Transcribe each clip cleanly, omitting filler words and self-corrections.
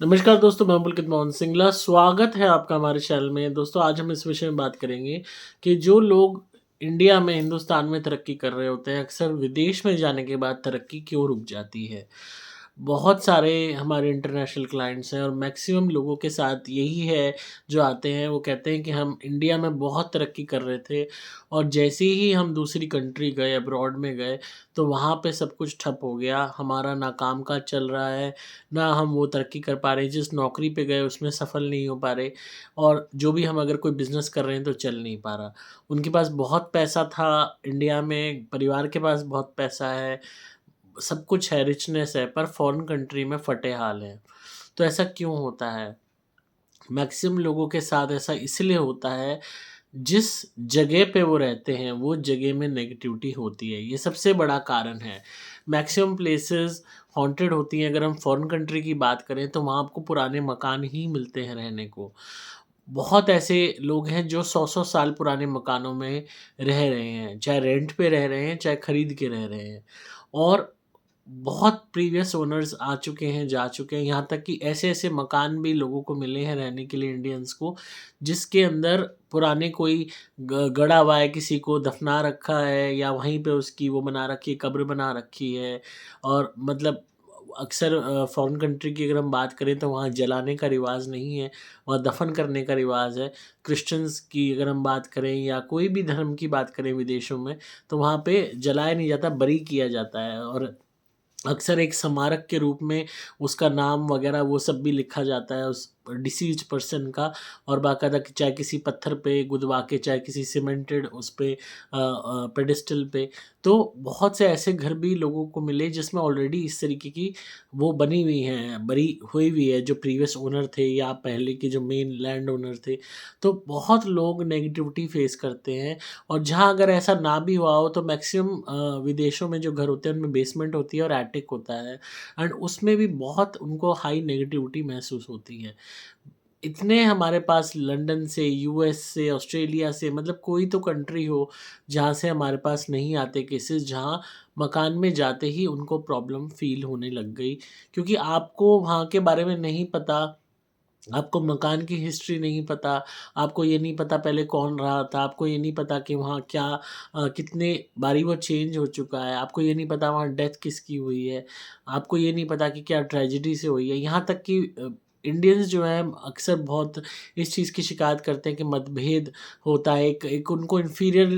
नमस्कार दोस्तों, मैं पुलकित मोहन सिंगला। स्वागत है आपका हमारे चैनल में। दोस्तों, आज हम इस विषय में बात करेंगे कि जो लोग इंडिया में, हिंदुस्तान में तरक्की कर रहे होते हैं, अक्सर विदेश में जाने के बाद तरक्की क्यों रुक जाती है। बहुत सारे हमारे इंटरनेशनल क्लाइंट्स हैं और मैक्सिमम लोगों के साथ यही है, जो आते हैं वो कहते हैं कि हम इंडिया में बहुत तरक्की कर रहे थे और जैसे ही हम दूसरी कंट्री गए, अब्रॉड में गए, तो वहाँ पे सब कुछ ठप हो गया। हमारा ना काम-काज चल रहा है, ना हम वो तरक्की कर पा रहे हैं, जिस नौकरी पे गए उसमें सफल नहीं हो पा रहे और जो भी हम अगर कोई बिज़नेस कर रहे हैं तो चल नहीं पा रहा। उनके पास बहुत पैसा था इंडिया में, परिवार के पास बहुत पैसा है, सब कुछ है, रिचनेस है, पर फ़ॉरेन कंट्री में फटे हाल हैं। तो ऐसा क्यों होता है? मैक्सिमम लोगों के साथ ऐसा इसलिए होता है, जिस जगह पे वो रहते हैं, वो जगह में नेगेटिविटी होती है, ये सबसे बड़ा कारण है। मैक्सिमम प्लेसेस हॉन्टेड होती हैं। अगर हम फॉरेन कंट्री की बात करें, तो वहाँ आपको पुराने मकान ही मिलते हैं रहने को। बहुत ऐसे लोग हैं जो 100-100 साल पुराने मकानों में रह रहे हैं, चाहे रेंट पे रह रहे हैं, चाहे खरीद के रह रहे हैं और बहुत प्रीवियस ओनर्स आ चुके हैं, जा चुके हैं, यहाँ तक कि ऐसे-ऐसे मकान भी लोगों को मिले हैं रहने के लिए, इंडियंस को, जिसके अंदर पुराने कोई गड़ा हुआ है, किसी को दफ़ना रखा है या वहीं पे उसकी वो बना रखी है, कब्र बना रखी है। और मतलब अक्सर फ़ॉरेन कंट्री की अगर हम बात करें तो वहाँ जलाने का रिवाज नहीं है, वहाँ दफ़न करने का रिवाज है। क्रिश्चियंस की अगर हम बात करें या कोई भी धर्म की बात करें विदेशों में, तो वहाँ पे जलाया नहीं जाता, बरी किया जाता है और अक्सर एक स्मारक के रूप में उसका नाम वगैरह वो सब भी लिखा जाता है उस डिसीज़्ड पर्सन का, और बाकायदा कि चाहे किसी पत्थर पे गुदवा के, चाहे किसी सीमेंटेड उस पे पेडेस्टल पे। तो बहुत से ऐसे घर भी लोगों को मिले जिसमें ऑलरेडी इस तरीके की वो बनी हुई हैं, बरी हुई हुई है, जो प्रीवियस ओनर थे या पहले के जो मेन लैंड ओनर थे। तो बहुत लोग नेगेटिविटी फेस करते हैं और जहाँ अगर ऐसा ना भी हुआ हो तो मैक्सिमम विदेशों में जो घर होते हैं उनमें बेसमेंट होती है और एटिक होता है एंड उसमें भी बहुत उनको हाई नेगेटिविटी महसूस होती है। इतने हमारे पास लंदन से, यूएस से, ऑस्ट्रेलिया से, मतलब कोई तो कंट्री हो जहाँ से हमारे पास नहीं आते केसेस, जहाँ मकान में जाते ही उनको प्रॉब्लम फ़ील होने लग गई। क्योंकि आपको वहाँ के बारे में नहीं पता, आपको मकान की हिस्ट्री नहीं पता, आपको ये नहीं पता पहले कौन रहा था, आपको ये नहीं पता कि वहाँ क्या कितने बारी वो चेंज हो चुका है, आपको ये नहीं पता वहाँ डेथ किसकी हुई है, आपको ये नहीं पता कि क्या ट्रेजेडी से हुई है। यहाँ तक कि इंडियंस जो हैं अक्सर बहुत इस चीज़ की शिकायत करते हैं कि मतभेद होता है, एक एक उनको इन्फीरियर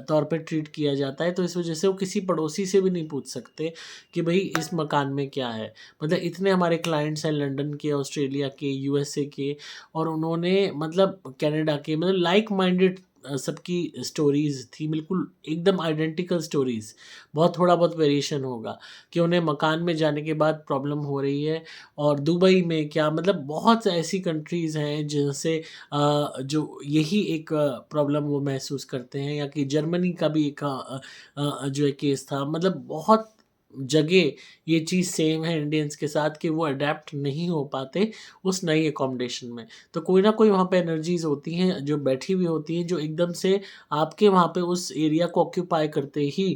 तौर पे ट्रीट किया जाता है, तो इस वजह से वो किसी पड़ोसी से भी नहीं पूछ सकते कि भई इस मकान में क्या है। मतलब इतने हमारे क्लाइंट्स हैं लंदन के, ऑस्ट्रेलिया के, यूएसए के और उन्होंने मतलब कनाडा के, मतलब लाइक माइंडेड सबकी स्टोरीज़ थी, बिल्कुल एकदम आइडेंटिकल स्टोरीज़। बहुत थोड़ा बहुत वेरिएशन होगा कि उन्हें मकान में जाने के बाद प्रॉब्लम हो रही है और दुबई में क्या, मतलब बहुत से ऐसी कंट्रीज़ हैं जिनसे जो यही एक प्रॉब्लम वो महसूस करते हैं, या कि जर्मनी का भी एक जो है केस था। मतलब बहुत जगह ये चीज़ सेम है इंडियंस के साथ कि वो अडैप्ट नहीं हो पाते उस नई अकोमोडेशन में। तो कोई ना कोई वहाँ पे एनर्जीज़ होती हैं जो बैठी हुई होती हैं, जो एकदम से आपके वहाँ पे उस एरिया को ऑक्यूपाई करते ही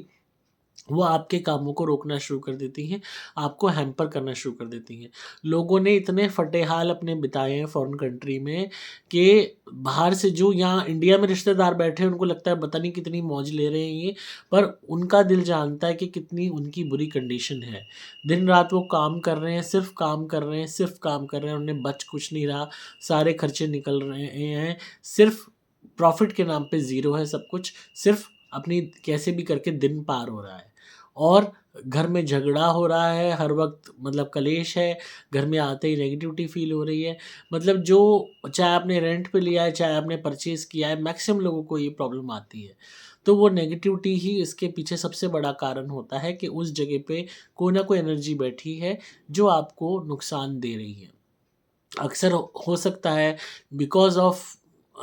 वो आपके कामों को रोकना शुरू कर देती हैं, आपको हैम्पर करना शुरू कर देती हैं। लोगों ने इतने फटे-हाल अपने बिताए हैं फ़ॉरेन कंट्री में कि बाहर से जो यहाँ इंडिया में रिश्तेदार बैठे हैं, उनको लगता है पता नहीं कितनी मौज ले रहे हैं ये, पर उनका दिल जानता है कि कितनी उनकी बुरी कंडीशन है। दिन-रात वो काम कर रहे हैं, सिर्फ़ काम कर रहे हैं, सिर्फ़ काम कर रहे हैं, उन्हें बच कुछ नहीं रहा, सारे खर्चे निकल रहे हैं, सिर्फ़ प्रॉफ़िट के नाम पे ज़ीरो है सब कुछ, सिर्फ़ अपनी कैसे भी करके दिन पार हो रहा है। और घर में झगड़ा हो रहा है हर वक़्त, मतलब कलेश है, घर में आते ही नेगेटिविटी फ़ील हो रही है। मतलब जो चाहे आपने रेंट पे लिया है, चाहे आपने परचेज़ किया है, मैक्सिमम लोगों को ये प्रॉब्लम आती है। तो वो नेगेटिविटी ही इसके पीछे सबसे बड़ा कारण होता है कि उस जगह पे कोई ना कोई एनर्जी बैठी है, जो आपको नुकसान दे रही है। अक्सर हो सकता है because of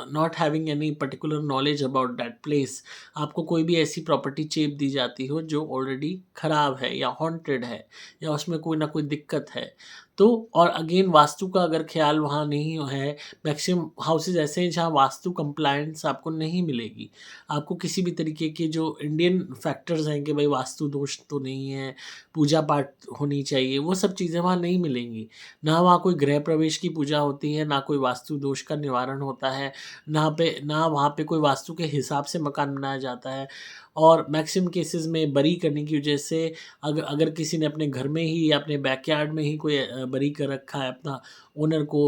not having any particular knowledge about that place, आपको कोई भी ऐसी प्रॉपर्टी चेप दी जाती हो जो ऑलरेडी ख़राब है या हॉन्टेड है या उसमें कोई ना कोई दिक्कत है, तो और अगेन वास्तु का अगर ख्याल वहाँ नहीं है, मैक्सिमम हाउसेज ऐसे हैं जहाँ वास्तु कंप्लायंस आपको नहीं मिलेगी। आपको किसी भी तरीके के जो इंडियन फैक्टर्स हैं कि भाई वास्तु दोष तो नहीं है, पूजा पाठ होनी चाहिए, वो सब चीज़ें वहाँ नहीं मिलेंगी। ना वहाँ कोई गृह प्रवेश की पूजा होती है, ना कोई वास्तु दोष का निवारण होता है, ना वहाँ पे कोई वास्तु के हिसाब से मकान बनाया जाता है। और मैक्सिमम केसेस में बरी करने की वजह से अगर अगर किसी ने अपने घर में ही या अपने बैकयार्ड में ही कोई बरी कर रखा है अपना ओनर को,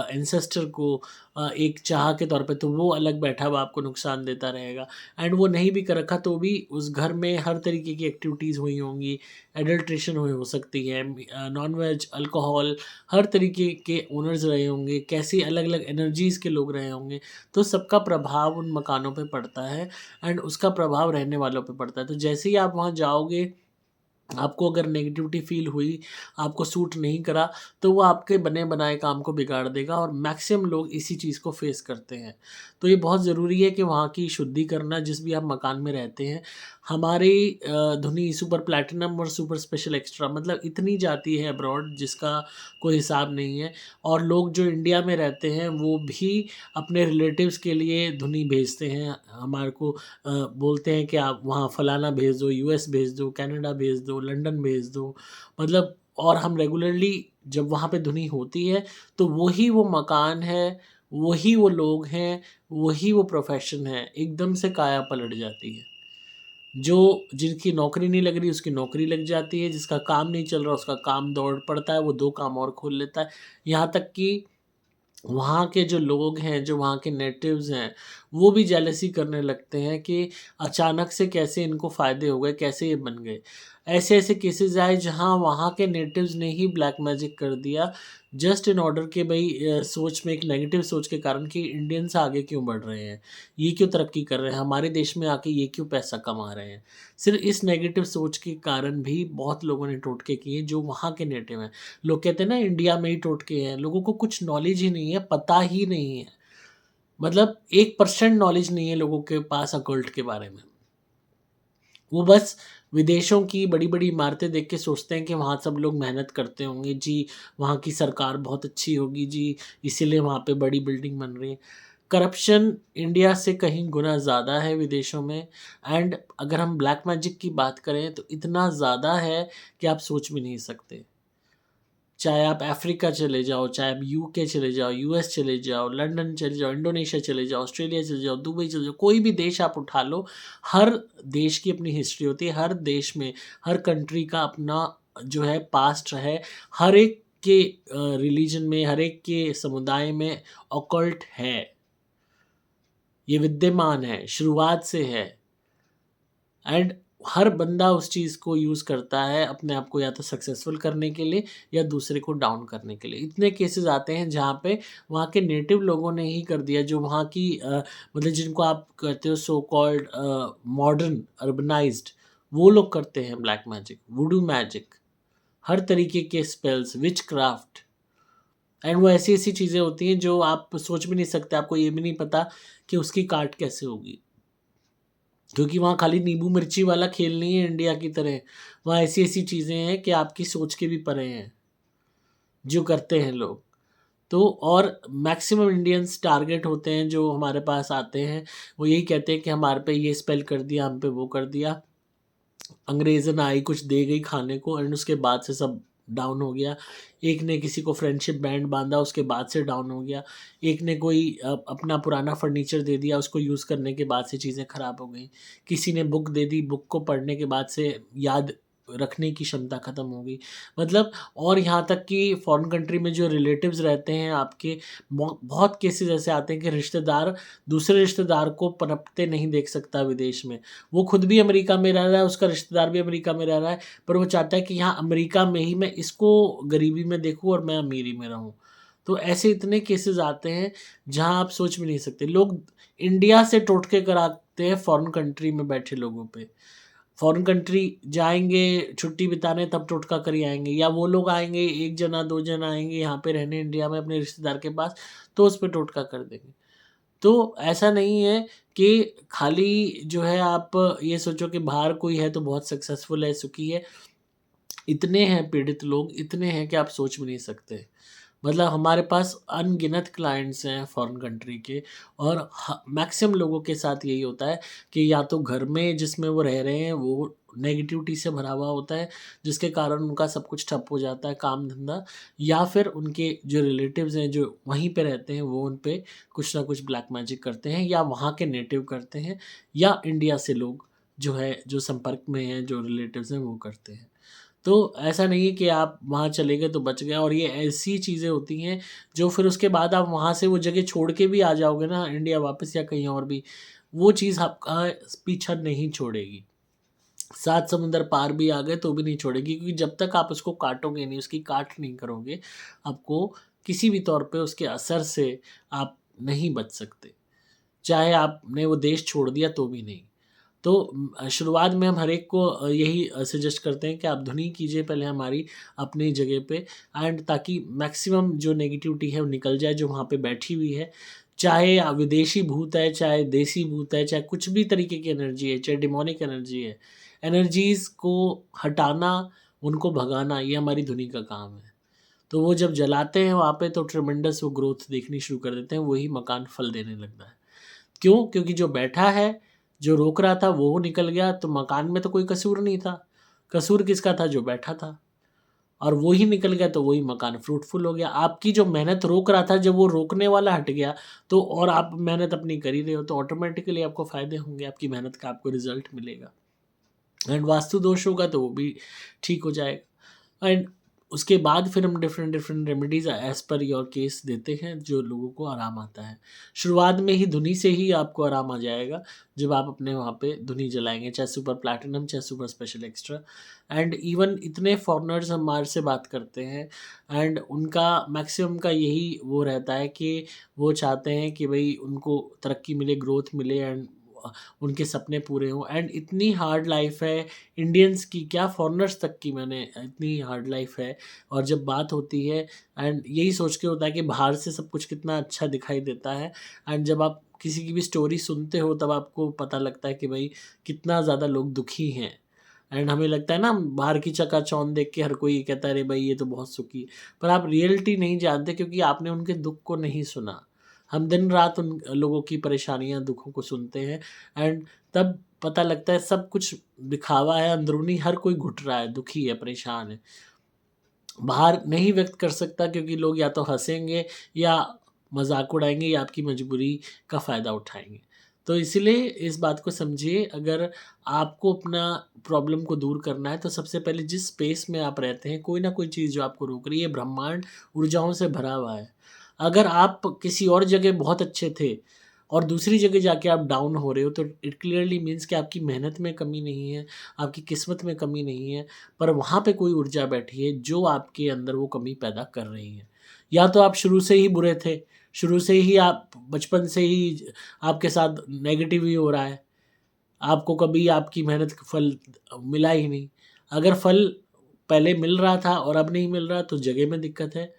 एंसेस्टर को, एक चाह के तौर पे, तो वो अलग बैठा हुआ आपको नुकसान देता रहेगा। एंड वो नहीं भी कर रखा तो भी उस घर में हर तरीके की एक्टिविटीज़ हुई होंगी, एडल्ट्रेशन हुई हो सकती है, नॉन वेज, अल्कोहल, हर तरीके के ओनर्स रहे होंगे, कैसी अलग अलग एनर्जीज़ के लोग रहे होंगे, तो सबका प्रभाव उन मकानों पे पड़ता है एंड उसका प्रभाव रहने वालों पे पड़ता है। तो जैसे ही आप वहाँ जाओगे, आपको अगर नेगेटिविटी फ़ील हुई, आपको सूट नहीं करा, तो वो आपके बने बनाए काम को बिगाड़ देगा और मैक्सिमम लोग इसी चीज़ को फ़ेस करते हैं। तो ये बहुत ज़रूरी है कि वहाँ की शुद्धि करना, जिस भी आप मकान में रहते हैं। हमारी धुनी सुपर प्लैटिनम और सुपर स्पेशल एक्स्ट्रा मतलब इतनी जाती है अब्रॉड जिसका कोई हिसाब नहीं है, और लोग जो इंडिया में रहते हैं वो भी अपने रिलेटिव्स के लिए धुनी भेजते हैं हमारे को, बोलते हैं कि आप वहाँ फलाना भेज दो, यूएस भेज दो, कनाडा भेज दो, लंदन भेज दो, मतलब। और हम रेगुलरली जब वहाँ पे धुनी होती है तो वही वो मकान है, वही वो लोग हैं, वही वो प्रोफेशन है, एकदम से काया पलट जाती है। जो जिनकी नौकरी नहीं लग रही उसकी नौकरी लग जाती है, जिसका काम नहीं चल रहा उसका काम दौड़ पड़ता है, वो 2 काम और खोल लेता है। यहाँ तक कि वहाँ के जो लोग हैं, जो वहाँ के नेटिव्स हैं, वो भी जेलसी करने लगते हैं कि अचानक से कैसे इनको फ़ायदे हो गए, कैसे ये बन गए। ऐसे-ऐसे केसेज़ आए जहाँ वहाँ के नेटिव्स ने ही ब्लैक मैजिक कर दिया, जस्ट इन ऑर्डर कि भई सोच में एक नेगेटिव सोच के कारण कि इंडियंस आगे क्यों बढ़ रहे हैं, ये क्यों तरक्की कर रहे हैं, हमारे देश में आके ये क्यों पैसा कमा रहे हैं। सिर्फ़ इस नेगेटिव सोच के कारण भी बहुत लोगों ने टोटके किए जो वहाँ के नेटिव हैं। लोग कहते हैं ना इंडिया में ही टोटके हैं, लोगों को कुछ नॉलेज ही नहीं है, पता ही नहीं है। मतलब 1% नॉलेज नहीं है लोगों के पास अकल्ट के बारे में। वो बस विदेशों की बड़ी-बड़ी इमारतें देख के सोचते हैं कि वहाँ सब लोग मेहनत करते होंगे जी, वहाँ की सरकार बहुत अच्छी होगी जी, इसीलिए वहाँ पे बड़ी बिल्डिंग बन रही है। करप्शन इंडिया से कहीं गुना ज़्यादा है विदेशों में, एंड अगर हम ब्लैक मैजिक की बात करें तो इतना ज़्यादा है कि आप सोच भी नहीं सकते। चाहे आप अफ्रीका चले जाओ, चाहे आप यूके चले जाओ, यूएस चले जाओ, लंदन चले जाओ, इंडोनेशिया चले जाओ, ऑस्ट्रेलिया चले जाओ, दुबई चले जाओ, कोई भी देश आप उठा लो, हर देश की अपनी हिस्ट्री होती है, हर देश में, हर कंट्री का अपना जो है पास्ट है, हर एक के रिलीजन में, हर एक के समुदाय में ऑकल्ट है, ये विद्यमान है, शुरुआत से है। एंड हर बंदा उस चीज़ को यूज़ करता है अपने आप को या तो सक्सेसफुल करने के लिए या दूसरे को डाउन करने के लिए। इतने केसेस आते हैं जहाँ पे वहाँ के नेटिव लोगों ने ही कर दिया, जो वहाँ की मतलब जिनको आप कहते हो सो कॉल्ड मॉडर्न अर्बनाइज्ड, वो लोग करते हैं ब्लैक मैजिक, वुडू मैजिक, हर तरीके के स्पेल्स, विचक्राफ्ट। एंड वो ऐसी-ऐसी चीज़ें होती हैं जो आप सोच भी नहीं सकते, आपको ये भी नहीं पता कि उसकी काट कैसे होगी। क्योंकि वहाँ खाली नींबू मिर्ची वाला खेल नहीं है इंडिया की तरह, वहाँ ऐसी-ऐसी चीज़ें हैं कि आपकी सोच के भी परे हैं, जो करते हैं लोग। तो और मैक्सिमम इंडियंस टारगेट होते हैं जो हमारे पास आते हैं, वो यही कहते हैं कि हमारे पे ये स्पेल कर दिया, हम पे वो कर दिया। अंग्रेज़न आई कुछ दे गई खाने को एंड उसके बाद से सब डाउन हो गया। एक ने किसी को फ्रेंडशिप बैंड बाँधा उसके बाद से डाउन हो गया। एक ने कोई अपना पुराना फर्नीचर दे दिया उसको यूज़ करने के बाद से चीज़ें ख़राब हो गईं। किसी ने बुक दे दी, बुक को पढ़ने के बाद से याद रखने की क्षमता ख़त्म हो गई। मतलब और यहाँ तक कि फ़ॉरेन कंट्री में जो रिलेटिव्स रहते हैं आपके, बहुत केसेज़ ऐसे आते हैं कि रिश्तेदार दूसरे रिश्तेदार को पनपते नहीं देख सकता विदेश में। वो खुद भी अमेरिका में रह रहा है, उसका रिश्तेदार भी अमेरिका में रह रहा है, पर वो चाहता है कि यहाँ अमेरिका में ही मैं इसको गरीबी में देखूँ और मैं अमीरी में रहूँ। तो ऐसे इतने केसेज़ आते हैं, जहाँ आप सोच भी नहीं सकते। लोग इंडिया से टोटके कराते हैं फ़ॉरेन कंट्री में बैठे लोगों पे। फ़ॉरेन कंट्री जाएँगे छुट्टी बिताने तब टोटका कर ही आएँगे, या वो लोग आएँगे 1 जना 2 जना आएँगे यहाँ पे रहने इंडिया में अपने रिश्तेदार के पास, तो उस पे टोटका कर देंगे। तो ऐसा नहीं है कि खाली जो है आप ये सोचो कि बाहर कोई है तो बहुत सक्सेसफुल है, सुखी है। इतने हैं पीड़ित लोग, इतने हैं कि आप सोच भी नहीं सकते। मतलब हमारे पास अनगिनत क्लाइंट्स हैं फॉरेन कंट्री के, और मैक्सिमम लोगों के साथ यही होता है कि या तो घर में जिसमें वो रह रहे हैं वो नेगेटिविटी से भरा हुआ होता है, जिसके कारण उनका सब कुछ ठप हो जाता है, काम धंधा, या फिर उनके जो रिलेटिव्स हैं जो वहीं पे रहते हैं वो उन पे कुछ ना कुछ ब्लैक मैजिक करते हैं, या वहाँ के नेटिव करते हैं, या इंडिया से लोग जो है जो संपर्क में हैं जो रिलेटिव्स हैं वो करते हैं। तो ऐसा नहीं है कि आप वहाँ चले गए तो बच गए, और ये ऐसी चीज़ें होती हैं जो फिर उसके बाद आप वहाँ से वो जगह छोड़ के भी आ जाओगे ना इंडिया वापस या कहीं और भी, वो चीज़ आपका पीछा नहीं छोड़ेगी। 7 समुंदर पार भी आ गए तो भी नहीं छोड़ेगी, क्योंकि जब तक आप उसको काटोगे नहीं, उसकी काट नहीं करोगे, आपको किसी भी तौर पे उसके असर से आप नहीं बच सकते। चाहे आपने वो देश छोड़ दिया तो भी नहीं। तो शुरुआत में हम हर एक को यही सजेस्ट करते हैं कि आप धुनी कीजिए पहले हमारी अपनी जगह पे, एंड ताकि मैक्सिमम जो नेगेटिविटी है वो निकल जाए जो वहाँ पे बैठी हुई है। चाहे विदेशी भूत है, चाहे देसी भूत है, चाहे कुछ भी तरीके की एनर्जी है, चाहे डिमोनिक एनर्जी है, एनर्जीज़ को हटाना, उनको भगाना ये हमारी धुनी का काम है। तो वो जब जलाते हैं वहाँ पे तो ट्रेमेंडस वो ग्रोथ देखनी शुरू कर देते हैं, वही मकान फल देने लगता है। क्यों? क्योंकि जो बैठा है, जो रोक रहा था वो निकल गया, तो मकान में तो कोई कसूर नहीं था। कसूर किसका था? जो बैठा था। और वो ही निकल गया तो वही मकान फ्रूटफुल हो गया। आपकी जो मेहनत रोक रहा था, जब वो रोकने वाला हट गया तो और आप मेहनत अपनी कर ही रहे हो, तो ऑटोमेटिकली आपको फ़ायदे होंगे, आपकी मेहनत का आपको रिज़ल्ट मिलेगा। एंड वास्तु दोष होगा तो वो भी ठीक हो जाएगा। एंड उसके बाद फिर हम different different remedies as per your case देते हैं जो लोगों को आराम आता है। शुरुआत में ही धुनी से ही आपको आराम आ जाएगा जब आप अपने वहाँ पे धुनी जलाएँगे, चाहे सुपर प्लैटिनम, चाहे super special extra. And even इतने फॉरेनर्स हमारे से बात करते हैं, एंड उनका मैक्सिमम का यही वो रहता है कि वो चाहते हैं कि भई उनको तरक्की मिले, ग्रोथ मिले, एंड उनके सपने पूरे हों। एंड इतनी हार्ड लाइफ़ है इंडियंस की, क्या फॉरेनर्स तक की, मैंने इतनी हार्ड लाइफ़ है। और जब बात होती है, एंड यही सोच के होता है कि बाहर से सब कुछ कितना अच्छा दिखाई देता है, एंड जब आप किसी की भी स्टोरी सुनते हो तब आपको पता लगता है कि भाई कितना ज़्यादा लोग दुखी हैं। एंड हमें लगता है ना, बाहर की चकाचौंध देख के हर कोई कहता है अरे भाई ये तो बहुत सुखी है। पर आप रियलिटी नहीं जानते, क्योंकि आपने उनके दुख को नहीं सुना। हम दिन रात उन लोगों की परेशानियां, दुखों को सुनते हैं, एंड तब पता लगता है सब कुछ दिखावा है, अंदरूनी हर कोई घुट रहा है, दुखी है, परेशान है। बाहर नहीं व्यक्त कर सकता क्योंकि लोग या तो हँसेंगे, या मज़ाक उड़ाएँगे, या आपकी मजबूरी का फ़ायदा उठाएँगे। तो इसीलिए इस बात को समझिए, अगर आपको अपना प्रॉब्लम को दूर करना है तो सबसे पहले जिस स्पेस में आप रहते हैं, कोई ना कोई चीज़ जो आपको रोक रही है, ब्रह्मांड ऊर्जाओं से भरा हुआ है। अगर आप किसी और जगह बहुत अच्छे थे और दूसरी जगह जाके आप डाउन हो रहे हो, तो इट क्लियरली मीन्स कि आपकी मेहनत में कमी नहीं है, आपकी किस्मत में कमी नहीं है, पर वहाँ पे कोई ऊर्जा बैठी है जो आपके अंदर वो कमी पैदा कर रही है। या तो आप शुरू से ही बुरे थे, शुरू से ही आप बचपन से ही आपके साथ नेगेटिव ही हो रहा है, आपको कभी आपकी मेहनत का फल मिला ही नहीं। अगर फल पहले मिल रहा था और अब नहीं मिल रहा तो जगह में दिक्कत है।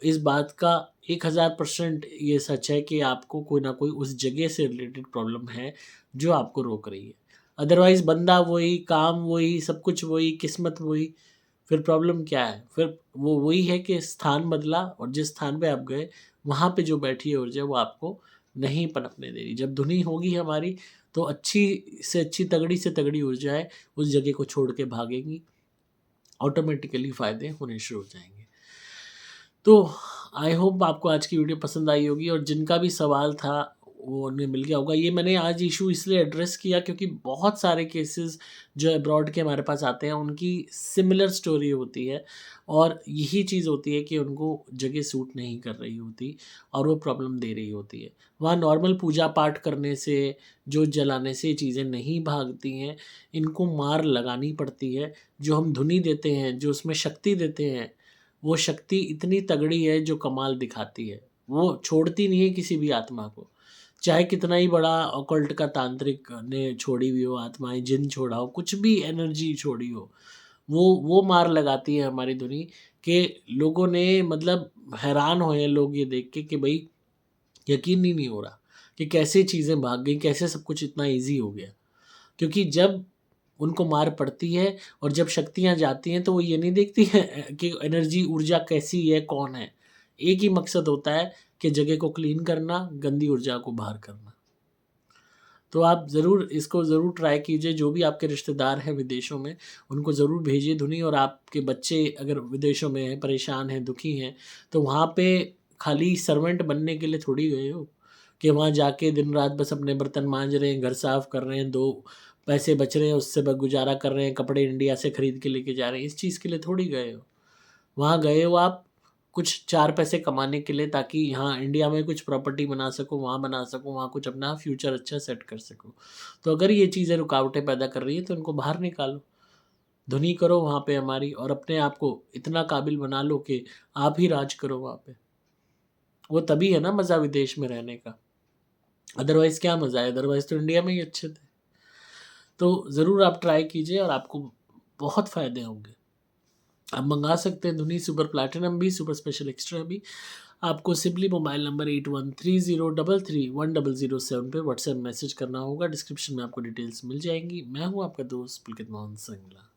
इस बात का 1000% ये सच है कि आपको कोई ना कोई उस जगह से रिलेटेड प्रॉब्लम है जो आपको रोक रही है। अदरवाइज़ बंदा वही, काम वही, सब कुछ वही, किस्मत वही, फिर प्रॉब्लम क्या है? फिर वो वही है कि स्थान बदला, और जिस स्थान पे आप गए, वहाँ पे जो बैठी है ऊर्जा वो आपको नहीं पनपने दे रही। जब धुनी होगी हमारी तो अच्छी से तगड़ी ऊर्जाएँ उस जगह को छोड़ के भागेंगी, ऑटोमेटिकली फ़ायदे होने शुरू हो जाएँगे। तो आई होप आपको आज की वीडियो पसंद आई होगी, और जिनका भी सवाल था वो उन्हें मिल गया होगा। ये मैंने आज इशू इसलिए एड्रेस किया क्योंकि बहुत सारे केसेस जो अब्रॉड के हमारे पास आते हैं उनकी सिमिलर स्टोरी होती है, और यही चीज़ होती है कि उनको जगह सूट नहीं कर रही होती और वो प्रॉब्लम दे रही होती है। वहाँ नॉर्मल पूजा पाठ करने से, जोत जलाने से ये चीज़ें नहीं भागती हैं, इनको मार लगानी पड़ती है। जो हम धुनी देते हैं, जो उसमें शक्ति देते हैं, वो शक्ति इतनी तगड़ी है जो कमाल दिखाती है। वो छोड़ती नहीं है किसी भी आत्मा को। चाहे कितना ही बड़ा ऑकल्ट का तांत्रिक ने छोड़ी हुई हो आत्माएँ, जिन छोड़ा हो, कुछ भी एनर्जी छोड़ी हो, वो मार लगाती है हमारी धुनी, कि लोगों ने मतलब हैरान हुए हैं लोग ये देख के कि भई यकीन ही नहीं हो रहा। कि कैसे चीज़ें भाग गई, कैसे सब कुछ इतना ईज़ी हो गया। क्योंकि जब उनको मार पड़ती है और जब शक्तियाँ जाती हैं तो वो ये नहीं देखती हैं कि एनर्जी ऊर्जा कैसी है, कौन है। एक ही मकसद होता है कि जगह को क्लीन करना, गंदी ऊर्जा को बाहर करना। तो आप ज़रूर इसको ज़रूर ट्राई कीजिए, जो भी आपके रिश्तेदार हैं विदेशों में, उनको ज़रूर भेजिए धुनी। और आपके बच्चे अगर विदेशों में हैं, परेशान हैं, दुखी हैं, तो वहाँ पे खाली सर्वेंट बनने के लिए थोड़ी गए हो, कि वहाँ जाके दिन-रात बस अपने बर्तन माँज रहे हैं, घर साफ़ कर रहे हैं, 2 पैसे बच रहे हैं, उससे ब गुज़ारा कर रहे हैं, कपड़े इंडिया से खरीद के लेके जा रहे हैं, इस चीज़ के लिए थोड़ी गए हो। वहाँ गए हो आप कुछ 4 पैसे कमाने के लिए, ताकि यहाँ इंडिया में कुछ प्रॉपर्टी बना सको, वहाँ बना सको, वहाँ कुछ अपना फ्यूचर अच्छा सेट कर सको। तो अगर ये चीज़ें रुकावटें पैदा कर रही है तो इनको बाहर निकालो। धुनी करो वहाँ पे हमारी, और अपने आप को इतना काबिल बना लो कि आप ही राज करो वहाँ पे। वो तभी है ना मज़ा विदेश में रहने का। अदरवाइज़ क्या मज़ा है? अदरवाइज़ तो इंडिया में ही अच्छे थे। तो ज़रूर आप ट्राई कीजिए और आपको बहुत फ़ायदे होंगे। आप मँगा सकते हैं धुनी सुपर प्लैटिनम भी, सुपर स्पेशल एक्स्ट्रा भी। आपको सिंपली मोबाइल नंबर 8130331007 पे व्हाट्सएप मैसेज करना होगा। डिस्क्रिप्शन में आपको डिटेल्स मिल जाएँगी। मैं हूँ आपका दोस्त पुलकित मोहन सिंगला।